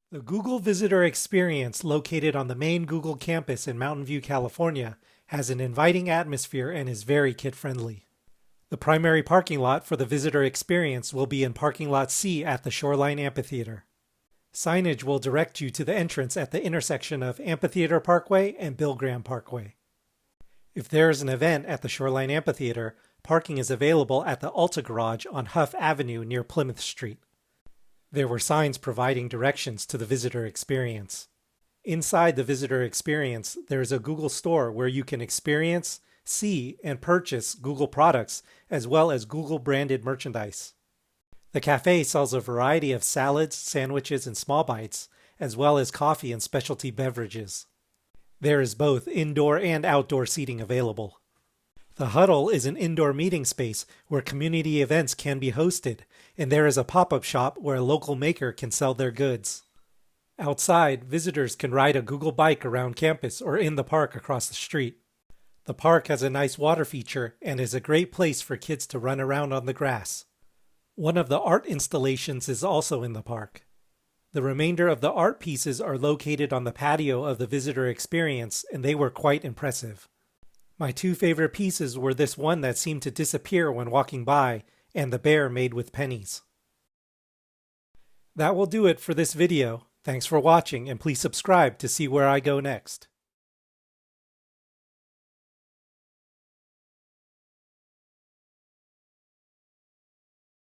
The Google Visitor Experience, located on the main Google campus in Mountain View, California, has an inviting atmosphere and is very kid-friendly. The primary parking lot for the Visitor Experience will be in Parking Lot C at the Shoreline Amphitheater. Signage will direct you to the entrance at the intersection of Amphitheater Parkway and Bill Graham Parkway. If there is an event at the Shoreline Amphitheater, parking is available at the Alta Garage on Huff Avenue near Plymouth Street. There were signs providing directions to the Visitor Experience. Inside the Visitor Experience, there is a Google store where you can experience, see, and purchase Google products as well as Google branded merchandise. The cafe sells a variety of salads, sandwiches, and small bites, as well as coffee and specialty beverages. There is both indoor and outdoor seating available. The Huddle is an indoor meeting space where community events can be hosted, and there is a pop-up shop where a local maker can sell their goods. Outside, visitors can ride a Google bike around campus or in the park across the street. The park has a nice water feature and is a great place for kids to run around on the grass. One of the art installations is also in the park. The remainder of the art pieces are located on the patio of the Visitor Experience, and they were quite impressive. My two favorite pieces were this one that seemed to disappear when walking by, and the bear made with pennies. That will do it for this video. Thanks for watching, and please subscribe to see where I go next.